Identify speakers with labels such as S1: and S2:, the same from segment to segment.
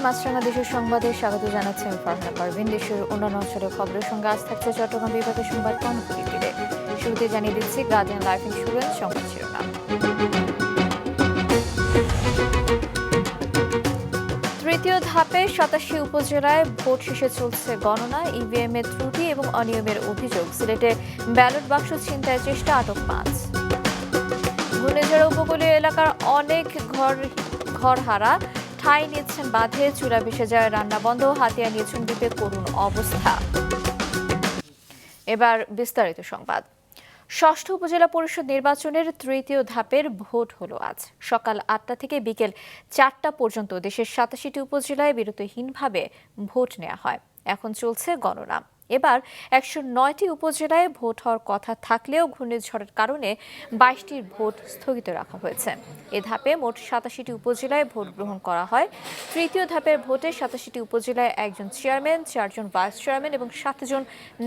S1: মাছরাঙা দেশের সংবাদে স্বাগত জানাচ্ছেন ফারহানা পারভিন। দেশের অন্যান্য অঞ্চলের খবরের সঙ্গে আজ থাকছে চট্টগ্রাম বিভাগের সংবাদ কনফারেন্সে। শুরুতে জানিয়ে দিচ্ছি গার্ডিয়ান লাইফ ইন্স্যুরেন্স সংবাদ শিরোনাম। তৃতীয় ধাপে 87 উপজেলায় ভোট শেষে চলছে গণনা। ইভিএম এর ত্রুটি এবং অনিয়মের অভিযোগ। সিলেটে ব্যালট বাক্স ছিনতাইয়ের চেষ্টা, আটক 5। ঘূর্ণিঝড় উপকূলীয় এলাকার অনেক ঘরহারা ঠাঁই নিচ্ছেন বাঁধে। চূড়া ভেসে যায়, রান্না বন্ধ, হাতিয়া নিয়েছেন দ্বীপে করুণ অবস্থা। এবার বিস্তারিত সংবাদ। ষষ্ঠ উপজেলা পরিষদ নির্বাচনের তৃতীয় ধাপের ভোট হলো আজ সকাল 8টা থেকে বিকেল 4টা পর্যন্ত দেশের 87টি উপজেলায় বিরতিহীনভাবে ভোট নেওয়া হয়। এখন চলছে গণনা। এবার 109টি উপজেলায় ভোট হওয়ার কথা থাকলেও ঘূর্ণিঝড়ের কারণে 22টির ভোট স্থগিত রাখা হয়েছে। এ ধাপে মোট 87টি উপজেলায় ভোট গ্রহণ করা হয়। তৃতীয় ধাপের ভোটে 87টি উপজেলায় একজন চেয়ারম্যান, 4 জন ভাইস চেয়ারম্যান এবং 7 জন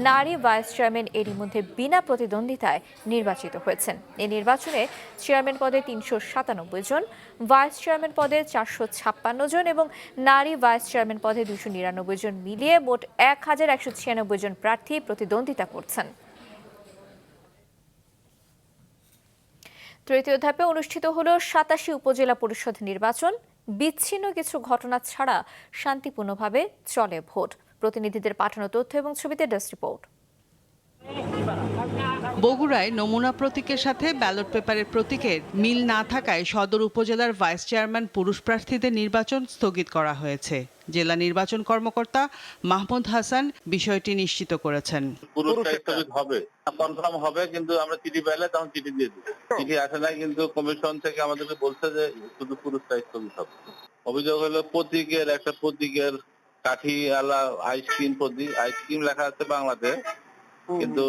S1: নারী ভাইস চেয়ারম্যান এরই মধ্যে বিনা প্রতিদ্বন্দ্বিতায় নির্বাচিত হয়েছেন। এই নির্বাচনে চেয়ারম্যান পদে 397 জন, ভাইস চেয়ারম্যান পদে 456 জন এবং নারী ভাইস চেয়ারম্যান পদে 299 জন মিলিয়ে মোট 1196 জন প্রার্থী প্রতিদ্বন্দ্বিতা করছেন। তৃতীয় ধাপে অনুষ্ঠিত হল 87 উপজেলা পরিষদ নির্বাচন। বিচ্ছিন্ন কিছু ঘটনা ছাড়া শান্তিপূর্ণভাবে চলে ভোট। প্রতিনিধিদের পাঠানো তথ্য এবং ছবিতে ডেস্ক রিপোর্ট।
S2: বগুড়ায় নমুনা প্রতীকের সাথে ব্যালট পেপারের প্রতীকের মিল না থাকায় সদর উপজেলার ভাইস চেয়ারম্যান পুরুষ প্রার্থীদের নির্বাচন স্থগিত করা হয়েছে। জেলা নির্বাচন কর্মকর্তা মাহমুদ হাসান বিষয়টি নিশ্চিত করেছেন।
S3: কনফার্ম হবে, কিন্তু আমরা চিঠি পেলে তখন চিঠি দিয়ে দিই। চিঠি আসে না, কিন্তু কমিশন থেকে আমাদেরকে বলছে যে শুধু পুরুষটাই স্থগিত হবে। অভিযোগ হলো প্রতীকের কাঠি আলা আইসক্রিম লেখা আছে বাংলাতে, কিন্তু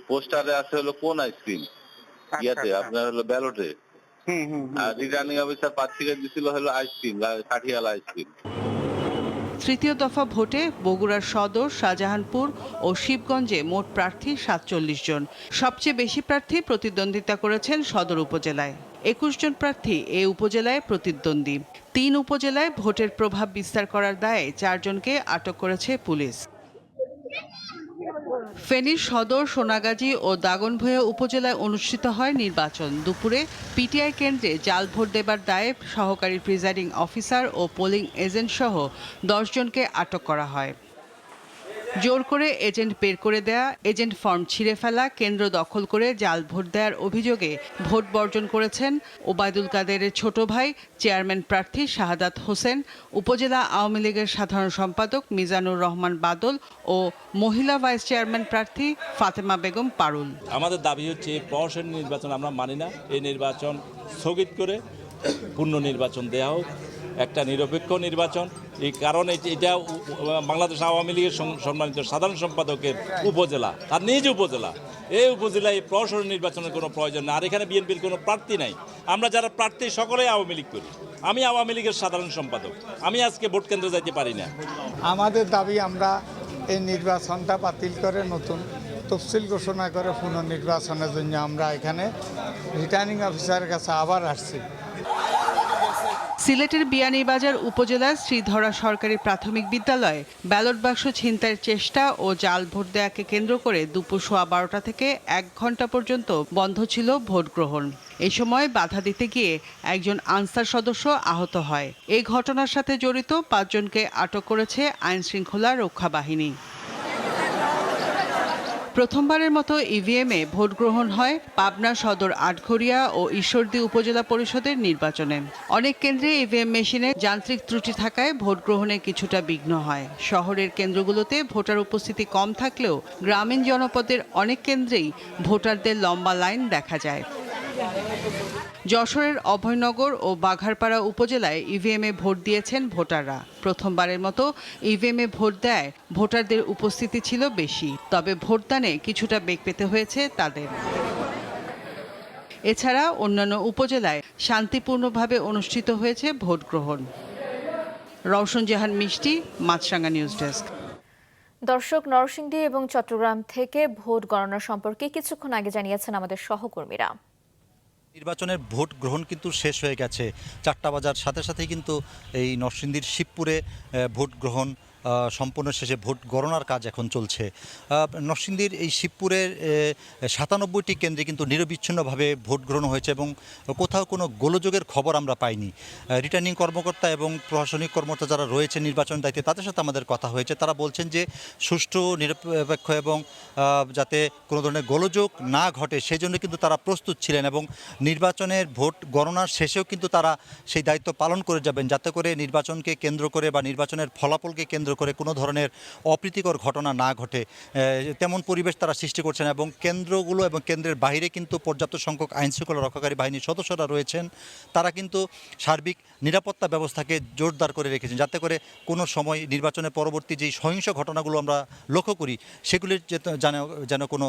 S3: পোস্টারে আছে হলো কোন আইসক্রিম ইয়াতে আপনার হলো ব্যালটে। আর রিটার্নিং অফিসার প্রার্থীকে দিছিল হলো আইসক্রিম, কাঠিয়ালা আইসক্রিম।
S2: তৃতীয় দফা ভোটে বগুড়ার সদর, শাহজাহানপুর ও শিবগঞ্জে মোট প্রার্থী 47 জন। সবচেয়ে বেশি প্রার্থী প্রতিদ্বন্দ্বিতা করেছেন সদর উপজেলায়। 21 জন প্রার্থী এ উপজেলায় প্রতিদ্বন্দ্বী। 3 উপজেলায় ভোটের প্রভাব বিস্তার করার দায়ে 4 জনকে আটক করেছে পুলিশ। ফেনীর সদর, সোনাগাজী ও দাগনভূঞা উপজেলায় অনুষ্ঠিত হয় নির্বাচন। দুপুরে পিটিআই কেন্দ্রে জাল ভোট দেবার দায়ে সহকারী প্রিজাইডিং অফিসার ও পোলিং এজেন্ট সহ 10 জনকে আটক করা হয়। জোর করে এজেন্ট বের করে দেয়া, এজেন্ট ফর্ম ছিঁড়ে ফেলা, কেন্দ্র দখল করে জাল ভোট দেওয়ার অভিযোগে ভোট বর্জন করেছেন ওবায়দুল কাদেরের ছোট ভাই চেয়ারম্যান প্রার্থী শাহাদাত হোসেন, উপজেলা আওয়ামী লীগের সাধারণ সম্পাদক মিজানুর রহমান বাদল ও মহিলা ভাইস চেয়ারম্যান প্রার্থী ফাতেমা বেগম পারুল।
S4: আমাদের দাবি হচ্ছে প্রহসন নির্বাচন আমরা মানি না। এই নির্বাচন স্থগিত করে পূর্ণ নির্বাচন দেওয়া হোক, একটা নিরপেক্ষ নির্বাচন। এই কারণ এটা বাংলাদেশ আওয়ামী লীগের সম্মানিত সাধারণ সম্পাদকের উপজেলা, তার নিজ উপজেলা। এই উপজেলায় প্রহসন নির্বাচনের কোনো প্রয়োজন নেই। আর এখানে বিএনপির কোনো প্রার্থী নাই। আমরা যারা প্রার্থী সকলেই আওয়ামী লীগ করি। আমি আওয়ামী লীগের সাধারণ সম্পাদক। আমি আজকে ভোট কেন্দ্রে যাইতে পারি না।
S5: আমাদের দাবি, আমরা এই নির্বাচনটা বাতিল করে নতুন তফসিল ঘোষণা করে পুনর্নির্বাচনের জন্য আমরা এখানে রিটার্নিং অফিসারের কাছে আবার আসছি।
S2: সিলেটের বিয়ানীবাজার উপজেলার শ্রীধরা সরকারি প্রাথমিক বিদ্যালয়ে ব্যালট বাক্স ছিনতাইয়ের চেষ্টা ও জাল ভোট দেয়াকে কেন্দ্র করে দুপুর 12:15 থেকে 1 ঘণ্টা পর্যন্ত বন্ধ ছিল ভোট গ্রহণ। এই সময় বাধা দিতে গিয়ে একজন আনসার সদস্য আহত হয়। এই ঘটনার সাথে জড়িত 5 জনকে আটক করেছে আইনশৃঙ্খলা রক্ষা বাহিনী। প্রথমবারের মতো ইভিএমে ভোট গ্রহণ হয় পাবনা সদর, আটঘরিয়া ও ঈশ্বরদী উপজেলা পরিষদের নির্বাচনে। অনেক কেন্দ্রে ইভিএম মেশিনে যান্ত্রিক ত্রুটি থাকায় ভোট গ্রহণে কিছুটা বিঘ্ন হয়। শহরের কেন্দ্রগুলোতে ভোটার উপস্থিতি কম থাকলেও গ্রামীণ জনপদের অনেক কেন্দ্রেই ভোটারদের লম্বা লাইন দেখা যায়। যশোরের অভয়নগর ও বাঘারপাড়া উপজেলায় ইভিএমে ভোট দিয়েছেন ভোটাররা। প্রথমবারের মতো ইভিএমে ভোট দেয় ভোটারদের উপস্থিতি ছিল বেশি, তবে ভোটদানে কিছুটা বেগ পেতে হয়েছে তাদের। এছাড়া অন্যান্য উপজেলায় শান্তিপূর্ণভাবে অনুষ্ঠিত হয়েছে ভোট গ্রহণ। রওশন জাহান মিষ্টি, মাছরাঙা নিউজ ডেস্ক।
S1: দর্শক, নরসিংদী এবং চট্টগ্রাম থেকে ভোট গণনা সম্পর্কে কিছুক্ষণ আগে জানিয়েছেন আমাদের সহকর্মীরা।
S6: নির্বাচনের ভোট গ্রহণ কিন্তু শেষ হয়ে গেছে। 4টা বাজার সাথে সাথেই কিন্তু এই নরসিংদীর শিবপুরে ভোট গ্রহণ সম্পূর্ণ শেষে ভোট গণনার কাজ এখন চলছে। নরসিংদীর এই শিবপুরের 97টি কেন্দ্রে কিন্তু নিরবিচ্ছিন্নভাবে ভোট গ্রহণ হয়েছে এবং কোথাও কোনো গোলযোগের খবর আমরা পাইনি। রিটার্নিং কর্মকর্তা এবং প্রশাসনিক কর্মকর্তা যারা রয়েছে নির্বাচন দায়িত্বে তাদের সাথে আমাদের কথা হয়েছে। তারা বলছেন যে সুষ্ঠু নিরপেক্ষ এবং যাতে কোনো ধরনের গোলযোগ না ঘটে সেই জন্য কিন্তু তারা প্রস্তুত ছিলেন এবং নির্বাচনের ভোট গণনার শেষেও কিন্তু তারা সেই দায়িত্ব পালন করে যাবেন, যাতে করে নির্বাচনকে কেন্দ্র করে বা নির্বাচনের ফলাফলকে কেন্দ্র করে কোনো ধরনের অপ্রীতিকর ঘটনা না ঘটে তেমন পরিবেশ তারা সৃষ্টি করছেন। এবং কেন্দ্রগুলো এবং কেন্দ্রের বাইরে কিন্তু পর্যাপ্ত সংখ্যক আইনশৃঙ্খলা রক্ষাকারী বাহিনীর সদস্যরা রয়েছেন। তারা কিন্তু সার্বিক নিরাপত্তা ব্যবস্থাকে জোরদার করে রেখেছেন, যাতে করে কোনো সময় নির্বাচনের পরবর্তী যেই সহিংস ঘটনাগুলো আমরা লক্ষ্য করি সেগুলির যেন কোনো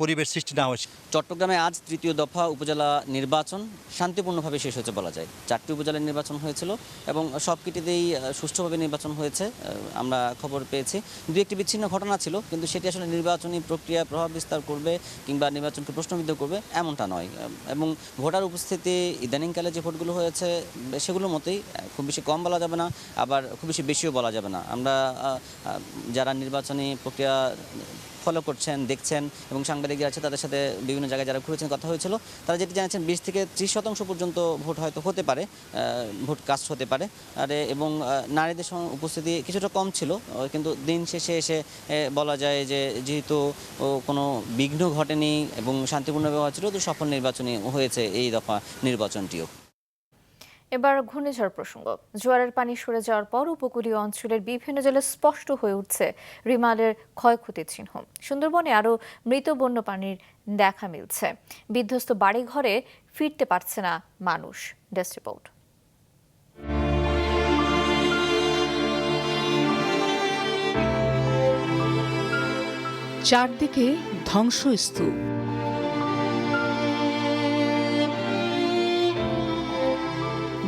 S6: পরিবেশ সৃষ্টি না হয়।
S7: চট্টগ্রামে আজ তৃতীয় দফা উপজেলা নির্বাচন শান্তিপূর্ণভাবে শেষ হয়েছে বলা যায়। 4টি উপজেলার নির্বাচন হয়েছিল এবং সবকিটিতেই সুষ্ঠুভাবে নির্বাচন হয়েছে আমরা খবর পেয়েছি। দু একটি বিচ্ছিন্ন ঘটনা ছিল, কিন্তু সেটি আসলে নির্বাচনী প্রক্রিয়ায় প্রভাব বিস্তার করবে কিংবা নির্বাচনকে প্রশ্নবিদ্ধ করবে এমনটা নয়। এবং ভোটার উপস্থিতি ইদানিংকালে যে ভোটগুলো হয়েছে সেগুলোর মতোই, খুব বেশি কম বলা যাবে না, আবার খুব বেশিও বলা যাবে না। আমরা যারা নির্বাচনী প্রক্রিয়া ফলো করছেন, দেখছেন এবং সাংবাদিকরা আছে তাদের সাথে বিভিন্ন জায়গায় যারা ঘুরেছেন কথা হয়েছিল, তারা যেটি জানাচ্ছেন 20 থেকে 30% পর্যন্ত ভোট হয়তো হতে পারে, ভোট কাস্ট হতে পারে। এবং নারীদের উপস্থিতি কিছুটা কম ছিল, কিন্তু দিন শেষে এসে বলা যায় যে যেহেতু কোনো বিঘ্ন ঘটেনি এবং শান্তিপূর্ণ ব্যবহার ছিল, তো সফল নির্বাচনী হয়েছে এই দফা নির্বাচনটিও।
S1: এবার ঘূর্ণিঝড় প্রসঙ্গ। জোয়ারের পানি সরে যাওয়ার পর উপকূলীয় অঞ্চলের বিভিন্ন জেলায় স্পষ্ট হয়ে উঠছে রিমালের ক্ষয়ক্ষতির চিহ্ন। সুন্দরবনে আরও মৃত বন্যপ্রাণীর দেখা মিলছে। বিধ্বস্ত বাড়িঘরে ফিরতে পারছে না মানুষ। Desk report.
S8: চারদিকে ধ্বংসস্তূপ,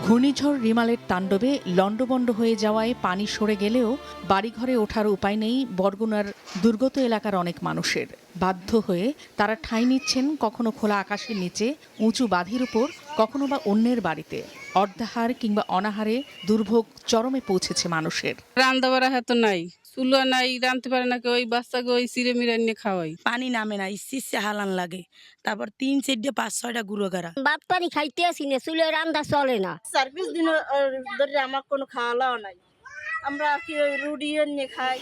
S8: ঘূর্ণিঝড় রিমালের তাণ্ডবে লণ্ডভণ্ড হয়ে যাওয়ায় পানি সরে গেলেও বাড়িঘরে ওঠার উপায় নেই বরগুনার দুর্গত এলাকার অনেক মানুষের। বাধ্য হয়ে তারা ঠাঁই নিচ্ছেন কখনো খোলা আকাশের নিচে, উঁচু বাঁধির উপর, কখনো বা অন্যের বাড়িতে। অর্ধাহার কিংবা অনাহারে দুর্ভোগ চরমে পৌঁছেছে মানুষের।
S9: রান্না বাড়া হাতে নাই, চুলো নাই, রাঁধতে পারে না, ওই বাচ্চাকে ওই চিড়ে মিড়ে নিয়ে খাওয়াই।
S10: পানি নামে না, ইচ্ছে হালান লাগে। তারপর 3, 4, 5, 6টা গুঁড়ো গাড়া।
S11: ভাত পানি খাইতে আসি না, চুলে রান্না চলে না।
S10: 4-5 দিন ধরে আমার কোনো খাওয়া দাওয়া নাই, আমরা কি ওই রুটি নিয়ে খাই।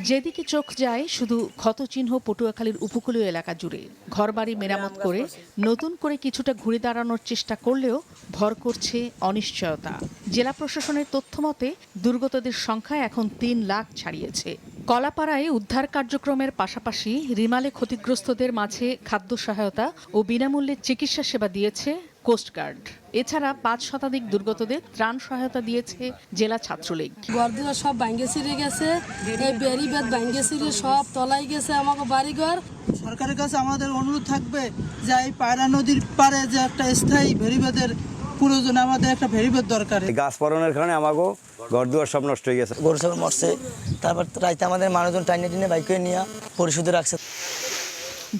S8: যেদিকে চোখ যায় শুধু ক্ষতচিহ্ন পটুয়াখালীর উপকূলীয় এলাকা জুড়ে। ঘরবাড়ি মেরামত করে নতুন করে কিছুটা ঘুরে দাঁড়ানোর চেষ্টা করলেও ভর করছে অনিশ্চয়তা। জেলা প্রশাসনের তথ্য মতে দুর্গতদের সংখ্যা এখন 3 লাখ ছাড়িয়েছে। কলাপাড়ায় উদ্ধার কার্যক্রমের পাশাপাশি রিমালে ক্ষতিগ্রস্তদের মাঝে খাদ্য সহায়তা ও বিনামূল্যে চিকিৎসা সেবা দিয়েছে কোস্টগার্ড। এছাড়া 5 শতাধিক দুর্গতদের ত্রাণ সহায়তা দিয়েছে জেলা ছাত্রলীগ।
S9: ঘরদুয়ার সব ভাঙ্গে ছিঁড়ে গেছে, এই বেড়িবাঁধ ভাঙ্গে ছিঁড়ে সব তলাই গেছে আমাকে বাড়িঘর।
S10: সরকারের কাছে আমাদের অনুরোধ থাকবে যে এই পায়রা নদীর পাড়ে যে একটা স্থায়ী ভেরিবাঁধের প্রয়োজন, আমাদের একটা ভেরিবাঁধ দরকার।
S12: গাছ পড়ানোর কারণে আমাকে ঘরদুয়ার সব নষ্ট হয়ে গেছে,
S10: গরু ছাগল মরছে। তারপর রাইতে আমাদের মানুষজন টাইনে টিনে বাইক করে নিয়ে পরিশোধে রাখছে।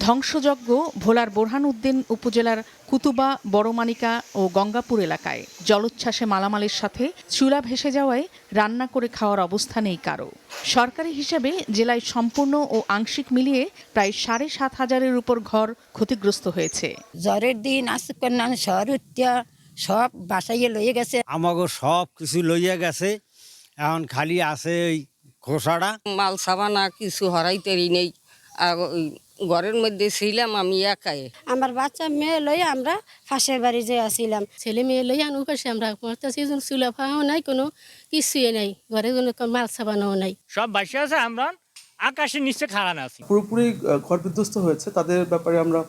S8: ধ্বংসযজ্ঞ ভোলার বোরহানউদ্দিন উপজেলার কুতুবা, বড়মানিকা ও গঙ্গাপুর এলাকায় জলোচ্ছ্বাসে মালামালের সাথে চুলা ভেসে যাওয়ায় রান্না করে খাওয়ার অবস্থা নেই কারো। সরকারি হিসেবে জেলায় সম্পূর্ণ ও আংশিক মিলিয়ে প্রায় 7,500-এর উপর ঘর ক্ষতিগ্রস্ত হয়েছে।
S11: জ্বরের দিন আসুকান শহর উঠিয়া সব বাসাইয়ে লইয়ে গেছে,
S12: আমাকে সব কিছু লইয়া গেছে, এখন খালি আছে ওই খোসাটা।
S9: মাল সাবানা কিছু হরাইতেই নেই, আর ওই ঘরের মধ্যে ছিলাম আমি একাই।
S11: আমার বাচ্চা মেয়ে লইয়া আমরা পাশের বাড়ি যে আসিলাম, ছেলে মেয়ে লইয়া উপাসে আমরা পড়তেছি। চুলা ফাও নাই, কোনো কিছুই নাই, ঘরে কোনো মাল সাবানাও নাই,
S13: সব বাসে আছে। আমরা আকাশের নিচে খাড়ান আছি।
S14: পুরোপুরি ঘর বিধ্বস্ত হয়েছে, তাদের ব্যাপারে আমরা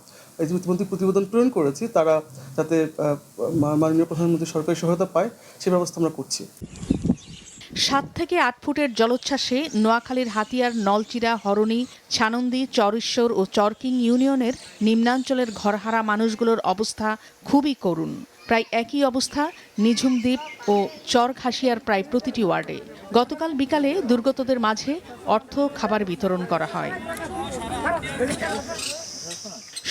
S14: ইতিমধ্যে প্রতিবেদন প্রেরণ করেছি। তারা যাতে মাননীয় প্রধানমন্ত্রী সরকারি সহায়তা পায় সে ব্যবস্থা আমরা করছি।
S8: 7 থেকে 8 ফুটের জলোচ্ছ্বাসে নোয়াখালীর হাতিয়ার, নলচিরা, হরণী, ছানন্দী, চরঈশ্বর ও চরকিং ইউনিয়নের নিম্নাঞ্চলের ঘরহারা মানুষগুলোর অবস্থা খুবই করুণ। প্রায় একই অবস্থা নিঝুম দ্বীপ ও চরঘাসিয়ার প্রায় প্রতিটি ওয়ার্ডে। গতকাল বিকালে দুর্গতদের মাঝে অর্থ খাবার বিতরণ করা হয়।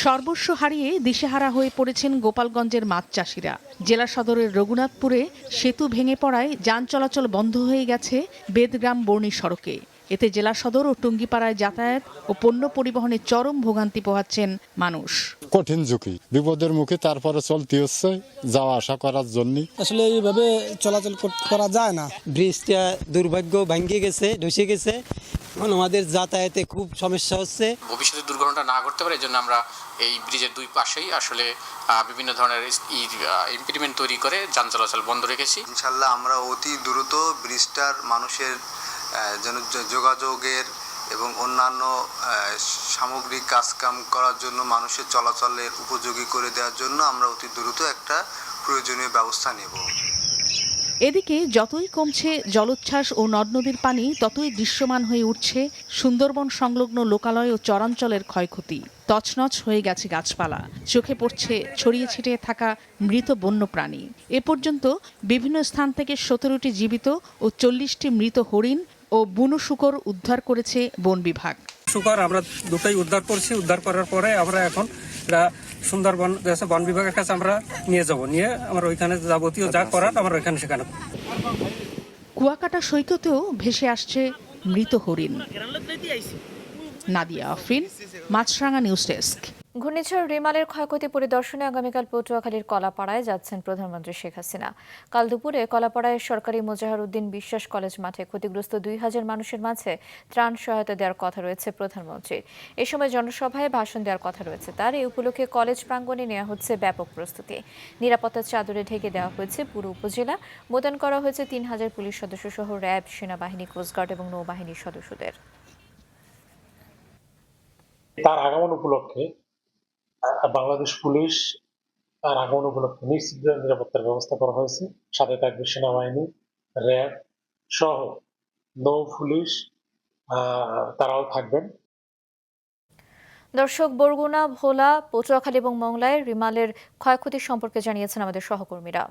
S8: সর্বস্ব হারিয়ে দিশেহারা হয়ে পড়েছেন গোপালগঞ্জের মাছ চাষিরা। জেলা সদরের রঘুনাথপুরে সেতু ভেঙে পড়ায় যান চলাচল বন্ধ হয়ে গেছে বেদগ্রাম বর্ণী সড়কে। এতে জেলা সদর ও টুঙ্গিপাড়ায় যাতায়াত ও পণ্য পরিবহনে চরম ভোগান্তি পোহাচ্ছেন মানুষ।
S15: কঠিন ঝুঁকি, বিপদের মুখে তারপরে চলতে হচ্ছে যাওয়া আসা করার জন্য।
S10: আসলে এইভাবে চলাচল করা যায় না।
S12: ব্রিজটা দুর্ভাগ্য ভাঙ্গে গেছে, ধসে গেছে, আমাদের যাতায়াতে খুব সমস্যা হচ্ছে।
S16: ভবিষ্যতে দুর্ঘটনা না ঘটতে পারে, এই জন্য আমরা এই ব্রিজের দুই পাশেই আসলে বিভিন্ন ধরনের ইমপিডিমেন্ট তৈরি করে যান চলাচল বন্ধ রেখেছি।
S17: ইনশাল্লাহ আমরা অতি দ্রুত ব্রিজটার মানুষের যেন যোগাযোগের এবং অন্যান্য সামগ্রিক কাজকাম করার জন্য মানুষের চলাচলের উপযোগী করে দেওয়ার জন্য আমরা অতি দ্রুত একটা প্রয়োজনীয় ব্যবস্থা নেব।
S8: এদিকে যতই কমছে জলোচ্ছ্বাস ও নদ নদীর পানি, ততই দৃশ্যমান হয়ে উঠছে সুন্দরবন সংলগ্ন লোকালয় ও চরাঞ্চলের ক্ষয়ক্ষতি। তছনছ হয়ে গেছে গাছপালা, চোখে পড়ছে ছড়িয়ে ছিটিয়ে থাকা মৃত বন্য প্রাণী। এ পর্যন্ত বিভিন্ন স্থান থেকে 17টি জীবিত ও 40টি মৃত হরিণ ও বুনো শূকর উদ্ধার করেছে বন বিভাগ।
S13: শুকর আমরা দুটোই উদ্ধার করছি। উদ্ধার করার পরে আমরা এখন সুন্দরবন বন বিভাগের কাছে আমরা নিয়ে যাব, নিয়ে আমরা ওইখানে যাবতীয় যা করার আমরা ওইখানে সেখানে।
S8: কুয়াকাটা সৈকতেও ভেসে আসছে মৃত হরিণ। নাদিয়া আফরিন, মাছরাঙা নিউজ ডেস্ক।
S1: ঘূর্ণিঝড় রিমালের ক্ষয়ক্ষতি পরিদর্শনে আগামীকাল পটুয়াখালীর কলাপাড়ায় যাচ্ছেন প্রধানমন্ত্রী শেখ হাসিনা। কাল দুপুরে কলাপাড়ায় সরকারি মোজাহার উদ্দিন বিশ্বাস কলেজ মাঠে ক্ষতিগ্রস্ত 2000 মানুষের মাঝে ত্রাণ সহায়তা দেওয়ার কথা রয়েছে প্রধানমন্ত্রীর। এ সময় জনসভায় ভাষণ দেওয়ার কথা রয়েছে তার। এই উপলক্ষে কলেজ প্রাঙ্গণে নেওয়া হচ্ছে ব্যাপক প্রস্তুতি। নিরাপত্তার চাদরে ঢেকে দেওয়া হয়েছে পুরো উপজেলা। মোতায়েন করা হয়েছে 3000 পুলিশ সদস্য সহ র্যাব, সেনাবাহিনী, কোস্টগার্ড এবং নৌবাহিনীর সদস্যদের।
S18: তার আগমন উপলক্ষে বাংলাদেশ পুলিশ তার আগমন উপলক্ষে নিশ্চিত নিরাপত্তার ব্যবস্থা করা হয়েছে। সাথে থাকবে সেনাবাহিনী, র্যাব সহ নৌ পুলিশ, তারাও থাকবেন।
S1: দর্শক, বরগুনা, ভোলা, পটুয়াখালী এবং মংলায় রিমালের ক্ষয়ক্ষতি সম্পর্কে জানিয়েছেন আমাদের সহকর্মীরা।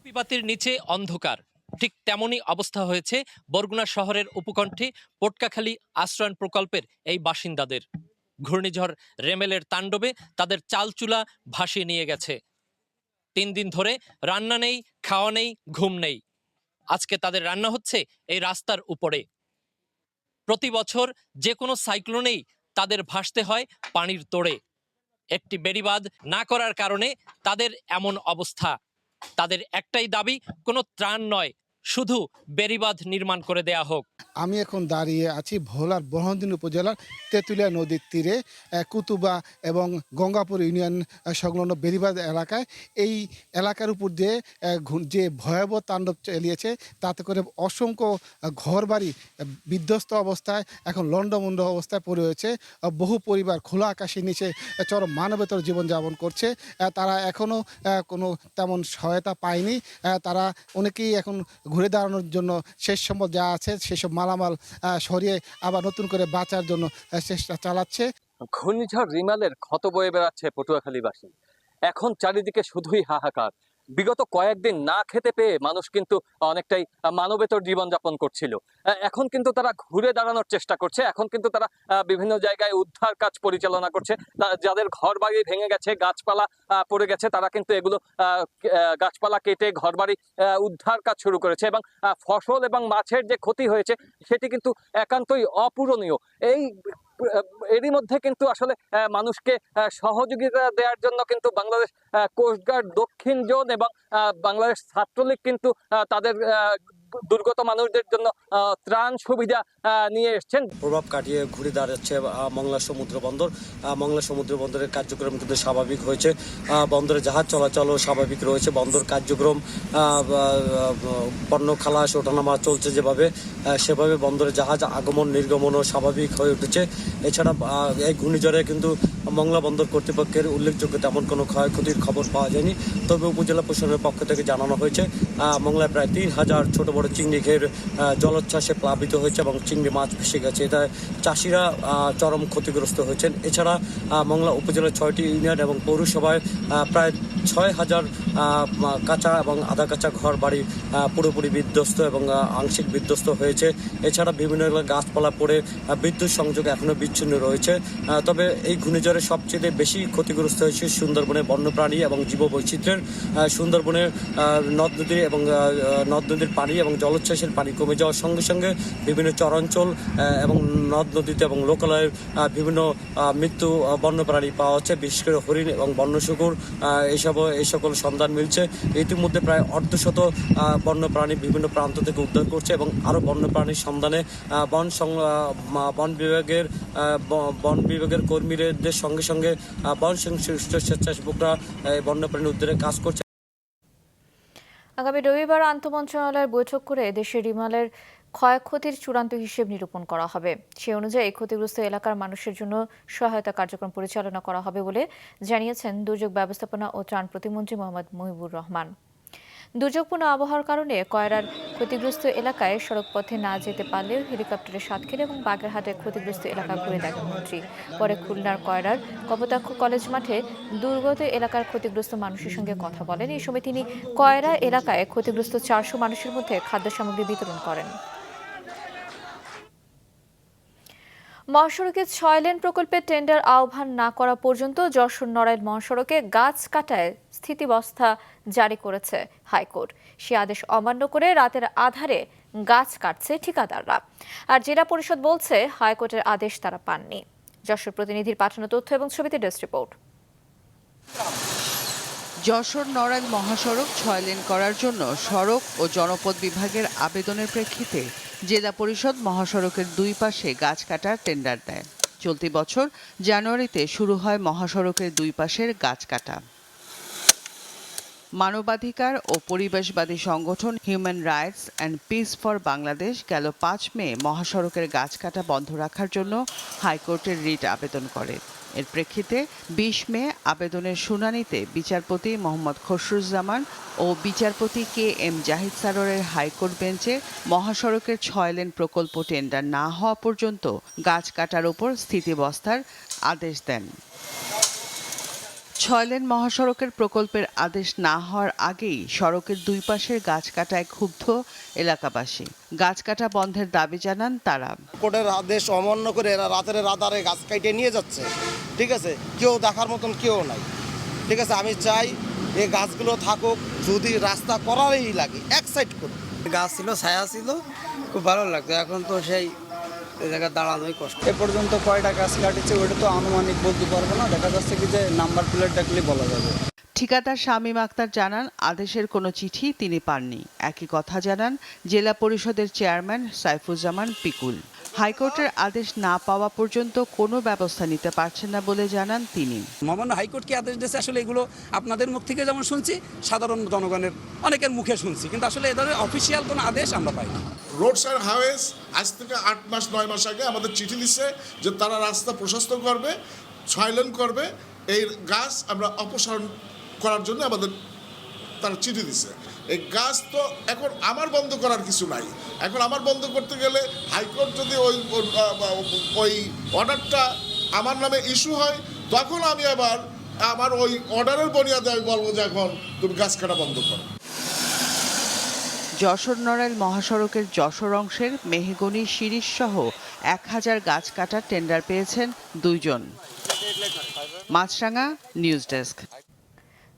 S19: বিপাতের নিচে অন্ধকার, ঠিক তেমনই অবস্থা হয়েছে বরগুনা শহরের উপকণ্ঠে পটকাখালী আশ্রয়ণ প্রকল্পের এই বাসিন্দাদের। ঘূর্ণিঝড় রেমেলের তাণ্ডবে তাদের চালচুলা ভাসিয়ে নিয়ে গেছে। 3 দিন ধরে রান্না নেই, খাওয়া নেই, ঘুম নেই। আজকে তাদের রান্না হচ্ছে এই রাস্তার উপরে। প্রতি বছর যে কোনো সাইক্লোনেই তাদের ভাসতে হয় পানির তোড়ে। একটি বেড়িবাঁধ না করার কারণে তাদের এমন অবস্থা। তাদের একটাই দাবি, কোনো ত্রাণ নয়, শুধু বেড়িবাঁধ নির্মাণ করে দেয়া হোক।
S5: আমি এখন দাঁড়িয়ে আছি ভোলার ব্রহ্মদিন উপজেলার তেঁতুলিয়া নদীর তীরে কুতুবা এবং গঙ্গাপুর ইউনিয়ন সংলগ্ন বেড়িবাঁধ এলাকায়। এই এলাকার উপর দিয়ে যে ভয়াবহ তাণ্ডব চালিয়েছে, তাতে করে অসংখ্য ঘরবাড়ি বিধ্বস্ত অবস্থায় এখন লণ্ডভণ্ড অবস্থায় পড়ে রয়েছে। বহু পরিবার খোলা আকাশের নিচে চরম মানবেতর জীবনযাপন করছে। তারা এখনও কোনো তেমন সহায়তা পায়নি। তারা অনেকেই এখন ঘুরে দাঁড়ানোর জন্য শেষ সম্পদ যা আছে সেসব মালামাল সরিয়ে আবার নতুন করে বাঁচার জন্য চেষ্টা চালাচ্ছে।
S19: ঘূর্ণিঝড় রিমালের ক্ষত বয়ে বেড়াচ্ছে পটুয়াখালীবাসী। এখন চারিদিকে শুধুই হাহাকার। বিগত কয়েকদিন না খেতে পেয়ে মানুষ কিন্তু অনেকটাই মানবেতর জীবনযাপন করছিল। এখন কিন্তু তারা ঘুরে দাঁড়ানোর চেষ্টা করছে। এখন কিন্তু তারা বিভিন্ন জায়গায় উদ্ধার কাজ পরিচালনা করছে। যাদের ঘরবাড়ি ভেঙে গেছে, গাছপালা পড়ে গেছে, তারা কিন্তু এগুলো গাছপালা কেটে ঘরবাড়ি উদ্ধার কাজ শুরু করেছে। এবং ফসল এবং মাছের যে ক্ষতি হয়েছে সেটি কিন্তু একান্তই অপূরণীয়। এরই মধ্যে কিন্তু আসলে মানুষকে সহযোগিতা দেওয়ার জন্য কিন্তু বাংলাদেশ কোস্টগার্ড দক্ষিণ জোন এবং বাংলাদেশ ছাত্রলীগ কিন্তু তাদের দুর্গত মানুষদের জন্য ত্রাণ সুবিধা নিয়ে এসছেন।
S12: প্রভাব কাটিয়ে ঘুরে দাঁড়াচ্ছে মংলা সমুদ্র বন্দর। মংলা সমুদ্র বন্দরের কার্যক্রম কিন্তু স্বাভাবিক হয়েছে। বন্দরে জাহাজ চলাচলও স্বাভাবিক রয়েছে। বন্দর কার্যক্রম, পণ্য খালাস ওঠানামা চলছে যেভাবে, সেভাবে বন্দরে জাহাজ আগমন নির্গমনও স্বাভাবিক হয়ে উঠেছে। এছাড়া এই ঘূর্ণিঝড়ে কিন্তু মংলা বন্দর কর্তৃপক্ষের উল্লেখযোগ্য তেমন কোনো ক্ষয়ক্ষতির খবর পাওয়া যায়নি। তবে উপজেলা প্রশাসনের পক্ষ থেকে জানানো হয়েছে মংলায় প্রায় 3000 ছোট বড় চিংড়ি ঘের জলোচ্ছ্বাসে প্লাবিত হয়েছে এবং চিংড়ি মাছ ভেসে গেছে। এটা চাষিরা চরম ক্ষতিগ্রস্ত হয়েছেন। এছাড়া মংলা উপজেলার 6টি ইউনিয়ন এবং পৌরসভায় প্রায় 6,000 কাঁচা এবং আধা কাঁচা ঘর বাড়ি পুরোপুরি বিধ্বস্ত এবং আংশিক বিধ্বস্ত হয়েছে। এছাড়া বিভিন্ন গাছপালা পড়ে বিদ্যুৎ সংযোগ এখনও বিচ্ছিন্ন রয়েছে। তবে এই ঘূর্ণিঝড়ে সবচেয়ে বেশি ক্ষতিগ্রস্ত হয়েছে সুন্দরবনের বন্যপ্রাণী এবং জীববৈচিত্র্যের। সুন্দরবনের নদ নদী এবং নদ নদীর পানি এবং জলোচ্ছ্বাসের পানি কমে যাওয়ার সঙ্গে সঙ্গে বিভিন্ন চরাঞ্চল এবং নদ নদীতে এবং লোকালয়ের বিভিন্ন মৃত্যু বন্যপ্রাণী পাওয়া যাচ্ছে, বিশেষ করে হরিণ এবং বন্য শুকুর এই সকল সন্ধান মিলছে। ইতিমধ্যে প্রায় অর্ধশত বন্যপ্রাণী বিভিন্ন প্রান্ত থেকে উদ্ধার করছে এবং আরও বন্যপ্রাণীর সন্ধানে বন বিভাগের কর্মীদের সঙ্গে সঙ্গে বন সংশ্লিষ্ট স্বেচ্ছাসেবকরা বন্যপ্রাণী উদ্ধারে কাজ করছে।
S1: আগামী রবিবার আন্তঃমন্ত্রণালয়ের বৈঠক করে দেশের রিমালের ক্ষয়ক্ষতির চূড়ান্ত হিসেব নিরূপণ করা হবে। সে অনুযায়ী ক্ষতিগ্রস্ত এলাকার মানুষের জন্য সহায়তা কার্যক্রম পরিচালনা করা হবে বলে জানিয়েছেন দুর্যোগ ব্যবস্থাপনা ও ত্রাণ প্রতিমন্ত্রী মোহাম্মদ মুহিবুর রহমান। দুর্যোগপূর্ণ আবহাওয়ার কারণে কয়রার ক্ষতিগ্রস্ত এলাকায় সড়কপথে না যেতে পারলেও হেলিকপ্টারে সাতক্ষীরা এবং বাগেরহাটের ক্ষতিগ্রস্ত এলাকা ঘুরে দেখেন মন্ত্রী। পরে খুলনার কয়রার কপোতাক্ষ কলেজ মাঠে দুর্গত এলাকার ক্ষতিগ্রস্ত মানুষের সঙ্গে কথা বলেন। এই সময় তিনি কয়রা এলাকায় ক্ষতিগ্রস্ত 400 মানুষের মধ্যে খাদ্য সামগ্রী বিতরণ করেন। মহাসড়কে 6 লেন প্রকল্পের টেন্ডার আহ্বান না করা পর্যন্ত যশোর নড়াইল মহাসড়কে গাছ কাটায় স্থিতাবস্থা জারি করেছে হাইকোর্ট। সে আদেশ অমান্য করে রাতের আধারে গাছ কাটছে ঠিকাদাররা। আর জেলা পরিষদ বলছে হাইকোর্টের আদেশ তারা পাননি। যশোর প্রতিনিধির পাঠানো তথ্য এবং ছবিতে ডেস্ক রিপোর্ট।
S2: যশোর নড়াইল মহাসড়ক 6 লেন করার জন্য সড়ক ও জনপথ বিভাগের আবেদনের প্রেক্ষিতে জেলা পরিষদ মহাসড়কের দুই পাশে গাছ কাটার টেন্ডার দেয়। চলতি বছর জানুয়ারিতে শুরু হয় মহাসড়কের দুই পাশের গাছ কাটা। মানবাধিকার ও পরিবেশবাদী সংগঠন human rights and piece for Bangladesh গেল 5 মে মহাসড়কের গাছ কাটা বন্ধ রাখার জন্য হাইকোর্টের রিট আবেদন করে। এর প্রেক্ষিতে 20 মে আবেদনের শুনানিতে বিচারপতি মোহাম্মদ খসরুজ্জামান ও বিচারপতি KM জাহিদ সারোয়ারের হাইকোর্ট বেঞ্চে মহাসড়কের 6 লেন প্রকল্প টেন্ডার না হওয়া পর্যন্ত গাছ কাটার উপর স্থিতাবস্থার আদেশ দেন। 6 লেন মহাসড়কের প্রকল্পের আদেশ না হওয়ার আগেই সড়কের দুই পাশের গাছ কাটায় ক্ষুব্ধ এলাকাবাসী। গাছ কাটা বন্ধের দাবি জানান তারা।
S20: কোর্টের আদেশ অমান্য করে এরা রাতের আধারে গাছ কাটিয়ে নিয়ে যাচ্ছে। ঠিক আছে, কেউ দেখার মতন কেউ নাই। ঠিক আছে, আমি চাই এই গাছগুলো থাকুক, যদি রাস্তা করারই লাগে এক সাইড করে।
S21: গাছ ছিল, ছায়া ছিল, খুব ভালো লাগতো। এখন তো সেই জায়গায় দাঁড়ানোই কষ্ট। এ পর্যন্ত কয়টা গাছ কাটিছে ওটা তো আনুমানিক বলতে পারবো না। দেখা যাচ্ছে কি যে নাম্বার প্লেট দেখলে বলা যাবে।
S2: ঠিকাদার শামীম আক্তার জানান আদেশের কোনো চিঠি তিনি পাননি। একই কথা জানান জেলা পরিষদের চেয়ারম্যান সাইফুজ্জামান পিকুল। হাইকোর্টের আদেশ না পাওয়া পর্যন্ত কোনো ব্যবস্থা নিতে পারছেন না বলে জানান তিনি।
S22: মহামান্য হাইকোর্ট কি আদেশ দিয়েছে আসলে এগুলো আপনাদের মুখ থেকে যেমন শুনছি, সাধারণ জনগণের অনেকের মুখে শুনছি, কিন্তু আসলে এ ধরনের অফিসিয়াল কোনো আদেশ আমরা পাই না।
S23: রোডস অ্যান্ড হাইওয়েজ আজ থেকে 8 মাস 9 মাস আগে আমাদের চিঠি দিচ্ছে যে তারা রাস্তা প্রশস্ত করবে, 6 লেন করবে, এই গাছ আমরা অপসারণ করার জন্য আমাদের তারা চিঠি দিচ্ছে। এই গাছ তো এখন আমার বন্ধ করার কিছু নাই। এখন আমার বন্ধ করতে গেলে হাইকোর্ট যদি ওই অর্ডারটা আমার নামে ইস্যু হয়, তখন আমি আবার আমার ওই অর্ডারের বুনিয়াদে আমি বলবো যে এখন তুমি গাছ কাটা বন্ধ করো।
S2: যশোর নড়াইল মহাসড়কের যশোর অংশের মেহগনি শিরিষ সহ 1000 গাছ কাটার টেন্ডার পেয়েছেন 2 জন। মাছরাঙা নিউজ ডেস্ক।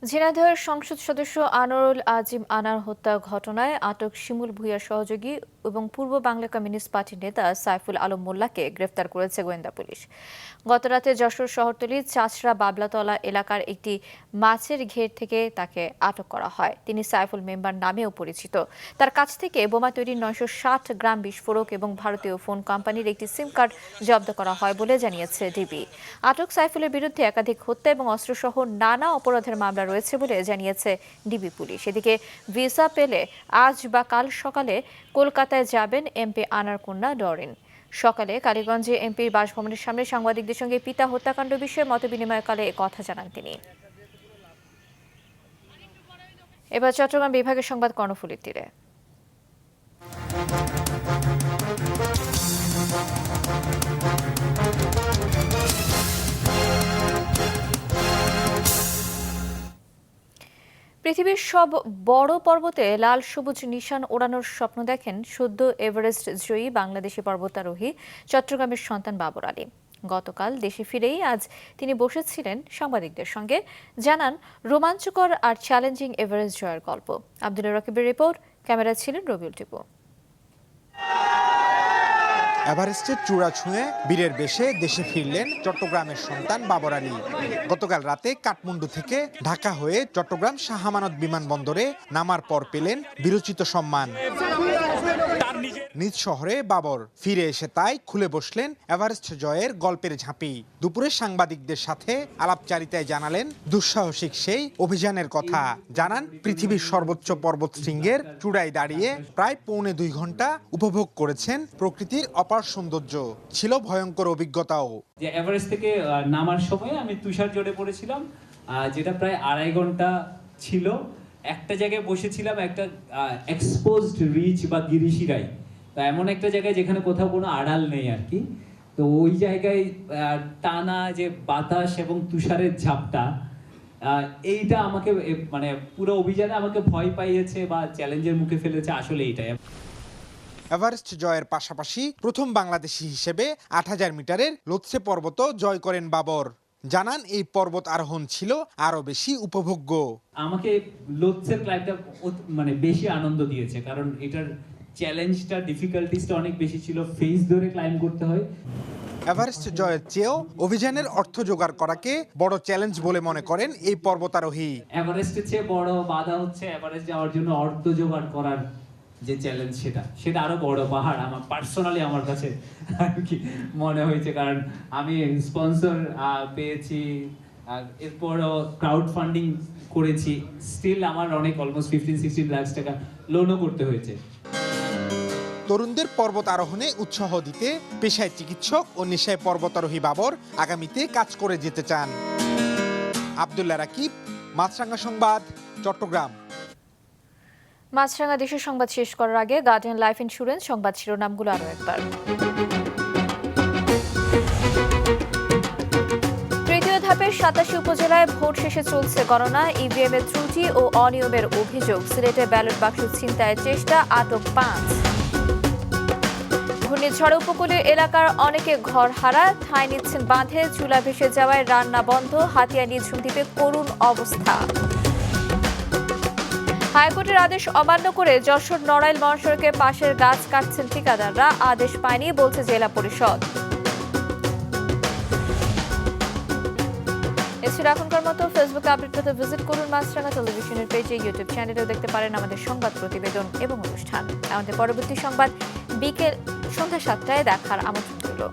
S1: ঝিনাইদহের সংসদ সদস্য আনোয়ারুল আজিম আনার হত্যা ঘটনায় আটক শিমুল ভূঁইয়ার সহযোগী এবং পূর্ব বাংলা কমিউনিস্ট পার্টির নেতা সাইফুল আলম মোল্লাকে গ্রেফতার করেছে গোয়েন্দা পুলিশ। গতরাতে যশোর শহরতলির চাচড়া বাবলাতলা এলাকার একটি মাছের ঘের থেকে তাকে আটক করা হয়। তিনি সাইফুল মেম্বার নামেও পরিচিত। তার কাছ থেকে বোমা তৈরির 960 গ্রাম বিস্ফোরক এবং ভারতীয় ফোন কোম্পানির একটি সিম কার্ড জব্দ করা হয় বলে জানিয়েছে ডিবি। আটক সাইফুলের বিরুদ্ধে একাধিক হত্যা এবং অস্ত্রসহ নানা অপরাধের মামলা রয়েছে বলে জানিয়েছে ডিবি পুলিশ। এদিকে ভিসা পেলে আজ বা কাল সকালে কলকাতায় যাবেন এমপি আনার কন্যা ডরিন। সকালে কালীগঞ্জে এমপির বাসভবনের সামনে সাংবাদিকদের সঙ্গে পিতা হত্যাকাণ্ড বিষয়ে মতবিনিময়কালে কথা জানান তিনি। এবার চট্টগ্রাম বিভাগের সংবাদ কর্ণফুলীর তীরে। পৃথিবীর সব বড় পর্বতে লাল সবুজ নিশান ওড়ানোর স্বপ্ন দেখেন সদ্য এভারেস্ট জয়ী বাংলাদেশি পর্বতারোহী চট্টগ্রামের সন্তান বাবর আলী। গতকাল দেশে ফিরেই আজ তিনি বসেছিলেন সাংবাদিকদের সঙ্গে, জানান রোমাঞ্চকর আর চ্যালেঞ্জিং এভারেস্ট জয়ের গল্প। আব্দুল্লাহ রকিবের রিপোর্ট, ক্যামেরায় ছিলেন রবিউল টিপু।
S3: এভারেস্টের চূড়া ছুঁয়ে বীরের বেশে দেশে ফিরলেন চট্টগ্রামের সন্তান বাবর আলী। গতকাল রাতে কাঠমান্ডু থেকে ঢাকা হয়ে চট্টগ্রাম শাহ আমানত বিমানবন্দরে নামার পর পেলেন বীরোচিত সম্মান। নিজ শহরে বাবর ফিরে এসে তাই খুলে বসলেন এভারেস্ট জয়ের গল্পের ঝাঁপি। দুপুরে সাংবাদিকদের সাথে আলাপচারিতায় জানালেন দুঃসাহসিক সেই অভিযানের কথা। জানান পৃথিবীর সর্বোচ্চ পর্বত শৃঙ্গের চূড়ায় দাঁড়িয়ে প্রায় 2.25 ঘন্টা উপভোগ করেছেন প্রকৃতির অপার সৌন্দর্য। ছিল ভয়ঙ্কর অভিজ্ঞতাও।
S4: যে এভারেস্ট থেকে নামার সময় আমি তুষার জড়ে পড়েছিলাম, যেটা প্রায় 2.5 ঘন্টা ছিল। একটা জায়গায় বসেছিলাম, একটা এক্সপোজড রিচ বা গিরিশিরাই, তো এমন একটা জায়গায় যেখানে কোথাও কোনো আড়াল নেই আর কি। তো ওই জায়গায় টানা যে বাতাস এবং তুষারের ঝাপটা, এইটা আমাকে মানে পুরো অভিযানে আমাকে ভয় পাইয়েছে বা চ্যালেঞ্জের মুখে ফেলেছে আসলে এইটাই।
S3: এভারেস্ট জয়ের পাশাপাশি প্রথম বাংলাদেশি হিসেবে 8000 মিটারের লোৎসে পর্বত জয় করেন বাবর। জানান এই পর্বত আরোহণ ছিল আরো বেশি উপভোগ্য।
S4: আমাকে লোৎসের ক্লাইম্বটা মানে বেশি আনন্দ দিয়েছে, কারণ এটার চ্যালেঞ্জটা, ডিফিকাল্টিসটা অনেক বেশি ছিল। ফেজ ধরে ক্লাইম্ব করতে হয়।
S3: এভারেস্ট জয়ের চেয়েও অভিযানের অর্থ জোগাড় করাকে বড় চ্যালেঞ্জ বলে মনে করেন এই পর্বতারোহী।
S4: এভারেস্টের চেয়ে বড় বাধা হচ্ছে এভারেস্ট যাওয়ার জন্য অর্থ জোগাড় করার যে চ্যালেঞ্জ, সেটা আরো বড় পাহাড় আমার পার্সোনালি আমার কাছে আর কি মনে হয়েছে। কারণ আমি স্পন্সর পেয়েছি, এরপরও ক্রাউড ফান্ডিং করেছি, স্টিল আমার অনেক অলমোস্ট 15-16 লাখ টাকা লোনও করতে হয়েছে।
S3: তরুণদের পর্বত আরোহণে উৎসাহ দিতে পেশায় চিকিৎসক ও নেশায় পর্বতারোহী বাবর আগামীতে কাজ করে যেতে চান। আব্দুল্লাহ রাকিব, মাছরাঙ্গা সংবাদ, চট্টগ্রাম।
S1: মাছরাঙ্গা দেশের সংবাদ শেষ করার আগে গার্ডিয়ান লাইফ ইন্স্যুরেন্স সংবাদ শিরোনামগুলো আরও একবার। তৃতীয় ধাপের 87 উপজেলায় ভোট শেষে চলছে গণনা। ইভিএম এর ত্রুটি ও অনিয়মের অভিযোগ। সিলেটে ব্যালট বাক্স ছিনতাইয়ের চেষ্টা, আটক 5। ঘূর্ণিঝড়ে উপকূলীয় এলাকার অনেকে ঘর হারা, ঠাঁই নিচ্ছেন বাঁধে। চুলা ভেসে যাওয়ায় রান্না বন্ধ। হাতিয়া নিঝুম দ্বীপে করুণ অবস্থা। হাইকোর্টের আদেশ অমান্য করে যশোর নড়াইল মহাসড়কের পাশের গাছ কাটছেন ঠিকাদাররা। আদেশ পায়নি বলছে জেলা পরিষদ। এছাড়া এখনকার মতো ফেসবুকে আপডেট পেতে ভিজিট করুন মাছরাঙ্গা টেলিভিশনের পেজে। ইউটিউব চ্যানেলেও দেখতে পারেন আমাদের সংবাদ প্রতিবেদন এবং অনুষ্ঠান। আমাদের পরবর্তী সংবাদ বিকেল সন্ধ্যা 7টায় দেখার আমন্ত্রণ রইল।